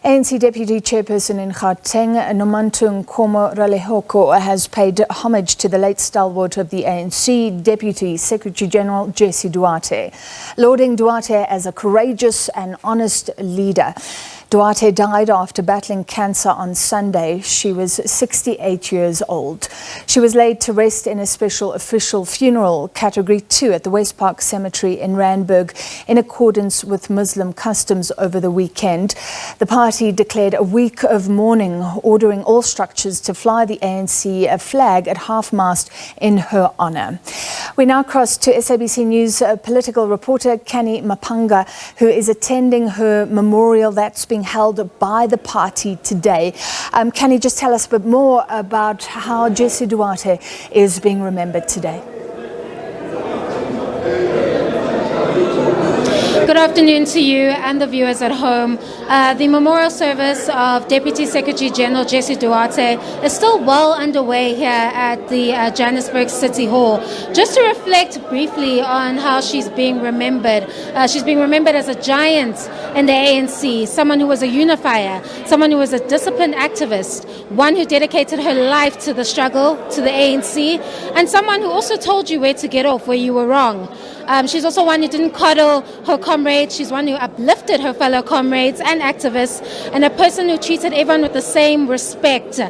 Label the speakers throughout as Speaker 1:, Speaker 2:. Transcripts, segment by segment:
Speaker 1: ANC Deputy Chairperson in Gauteng, Nomantu Nkomo-Ralehoko, has paid homage to the late stalwart of the ANC, Deputy Secretary General Jessie Duarte, lauding Duarte as a courageous and honest leader. Duarte died after battling cancer on Sunday. She was 68 years old. She was laid to rest in a special official funeral, Category 2, at the Westpark cemetery in Randburg, in accordance with Muslim customs over the weekend. The party declared a week of mourning, ordering all structures to fly the ANC flag at half-mast in her honour. We now cross to SABC News political reporter Canny Maphanga, who is attending her memorial that's being held by the party today. Can you just tell us a bit more about how Jessie Duarte is being remembered today?
Speaker 2: Good afternoon to you and the viewers at home. The memorial service of Deputy Secretary General Jessie Duarte is still well underway here at the Johannesburg City Hall. Just to reflect briefly on how she's being remembered. She's being remembered as a giant in the ANC, someone who was a unifier, someone who was a disciplined activist, one who dedicated her life to the struggle, to the ANC, and someone who also told you where to get off, where you were wrong. She's also one who didn't coddle her comrades. She's one who uplifted her fellow comrades and activists, and a person who treated everyone with the same respect.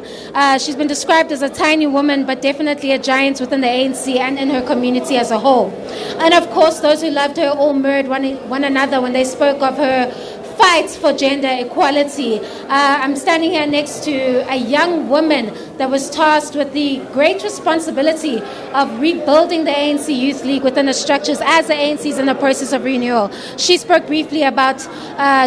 Speaker 2: She's been described as a tiny woman, but definitely a giant within the ANC and in her community as a whole. And of course, those who loved her all mirrored one another when they spoke of her fight for gender equality. I'm standing here next to a young woman that was tasked with the great responsibility of rebuilding the ANC Youth League within the structures as the ANC is in the process of renewal. She spoke briefly about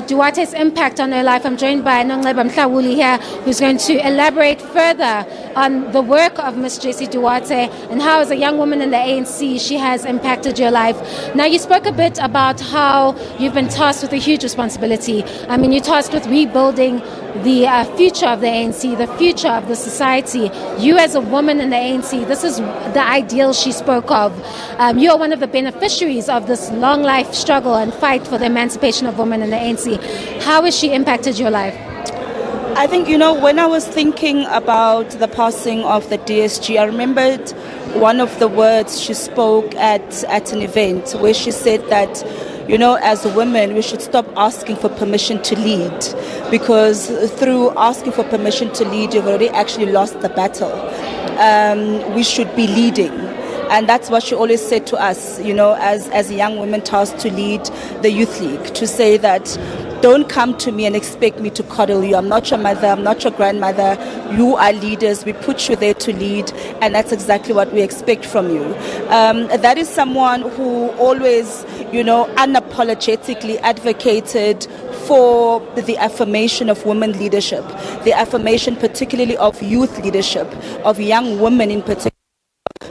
Speaker 2: Duarte's impact on her life. I'm joined by Nomantu here, who's going to elaborate further on the work of Miss Jessie Duarte and how, as a young woman in the ANC, she has impacted your life. Now, you spoke a bit about how you've been tasked with a huge responsibility. I mean, you're tasked with rebuilding the future of the ANC, the future of the society. You as a woman in the ANC, this is the ideal she spoke of. You are one of the beneficiaries of this long life struggle and fight for the emancipation of women in the ANC. How has she impacted your life?
Speaker 3: I think, when I was thinking about the passing of the DSG, I remembered one of the words she spoke at an event where she said that, as women, we should stop asking for permission to lead, because through asking for permission to lead, you've already actually lost the battle. We should be leading. And that's what she always said to us, as young women tasked to lead the Youth League, to say that don't come to me and expect me to coddle you. I'm not your mother, I'm not your grandmother. You are leaders. We put you there to lead, and that's exactly what we expect from you. That is someone who always, unapologetically advocated for the affirmation of women leadership, the affirmation particularly of youth leadership, of young women in particular.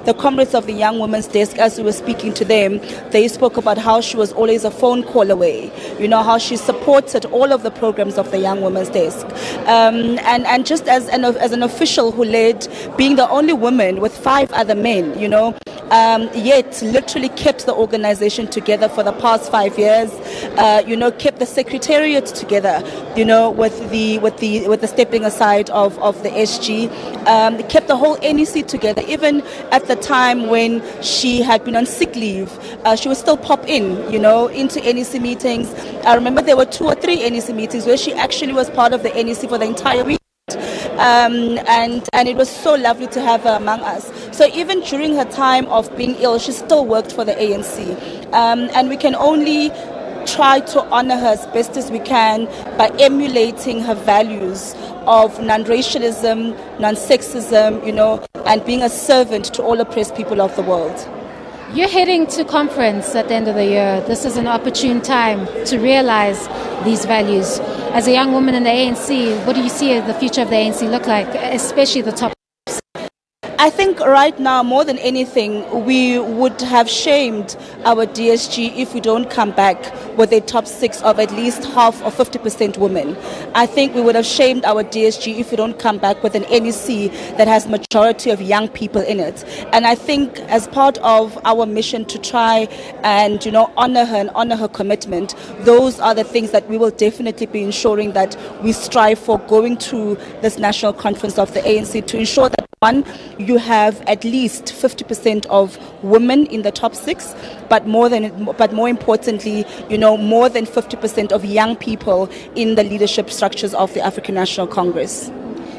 Speaker 3: The comrades of the Young Women's Desk, as we were speaking to them, they spoke about how she was always a phone call away, how she supported all of the programs of the Young Women's Desk. And just as an official who led, being the only woman with 5 other men, yet literally kept the organization together for the past 5 years, kept the secretariat together, with the stepping aside of the SG, kept the whole NEC together. Even at the time when she had been on sick leave, she would still pop into NEC meetings. I remember there were 2 or 3 NEC meetings where she actually was part of the NEC for the entire week. And it was so lovely to have her among us. So even during her time of being ill, she still worked for the ANC. And we can only try to honor her as best as we can by emulating her values of non-racialism, non-sexism, and being a servant to all oppressed people of the world.
Speaker 2: You're heading to conference at the end of the year. This is an opportune time to realize these values. As a young woman in the ANC, what do you see the future of the ANC look like, especially the top?
Speaker 3: I think right now, more than anything, we would have shamed our DSG if we don't come back with a top 6 of at least half or 50% women. I think we would have shamed our DSG if we don't come back with an NEC that has majority of young people in it. And I think as part of our mission to try and, honor her and honor her commitment, those are the things that we will definitely be ensuring that we strive for going through this national conference of the ANC, to ensure that, one, you have at least 50% of women in the top 6, but more importantly, more than 50% of young people in the leadership structures of the African National Congress.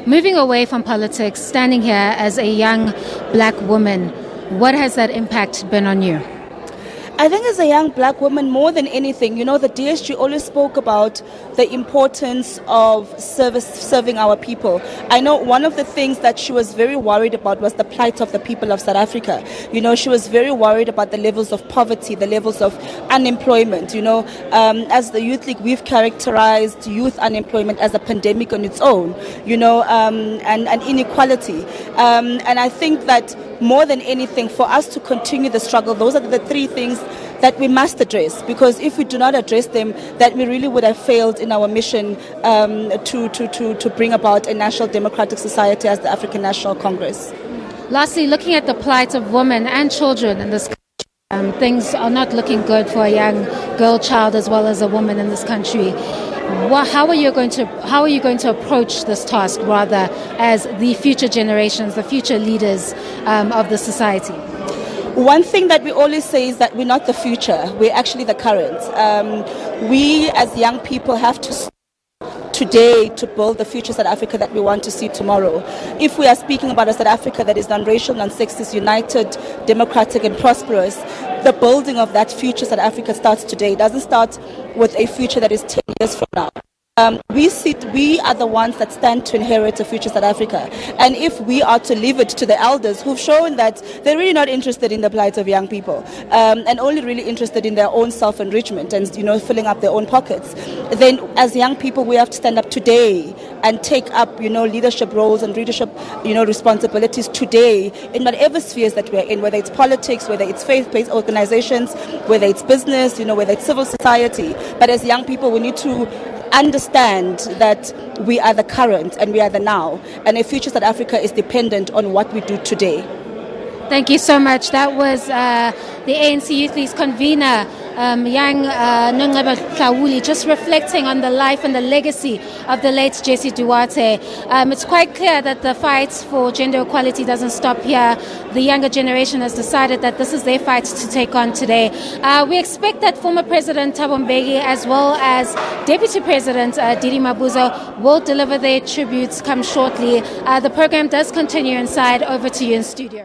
Speaker 2: Moving away from politics, standing here as a young black woman, what has that impact been on you?
Speaker 3: I think as a young black woman, more than anything, the DSG always spoke about the importance of serving our people. I know one of the things that she was very worried about was the plight of the people of South Africa. She was very worried about the levels of poverty, the levels of unemployment. As the Youth League, we've characterized youth unemployment as a pandemic on its own, and inequality. And I think that more than anything, for us to continue the struggle, those are the 3 things that we must address, because if we do not address them, that we really would have failed in our mission to bring about a national democratic society as the African National Congress.
Speaker 2: Lastly, looking at the plight of women and children in this country, things are not looking good for a young girl child as well as a woman in this country. How are you going to approach this task, rather, as the future generations, the future leaders of the society?
Speaker 3: One thing that we always say is that we're not the future, we're actually the current. We as young people have to start today to build the future South Africa that we want to see tomorrow. If we are speaking about a South Africa that is non-racial, non-sexist, united, democratic and prosperous, the building of that future South Africa starts today. It doesn't start with a future that is 10 years from now. We are the ones that stand to inherit a future South Africa. And if we are to leave it to the elders who've shown that they're really not interested in the plight of young people, and only really interested in their own self-enrichment and, filling up their own pockets, then as young people, we have to stand up today and take up, leadership roles and leadership, responsibilities today in whatever spheres that we're in, whether it's politics, whether it's faith-based organizations, whether it's business, whether it's civil society. But as young people, we need to understand that we are the current and we are the now, and a future South Africa is dependent on what we do today.
Speaker 2: Thank you so much. That was the ANC Youth League's convener, young Nomantu, just reflecting on the life and the legacy of the late Jessie Duarte. It's quite clear that the fight for gender equality doesn't stop here. The younger generation has decided that this is their fight to take on today. We expect that former President Thabo Mbeki as well as Deputy President Didi Mabuza will deliver their tributes come shortly. The program does continue inside. Over to you in studio.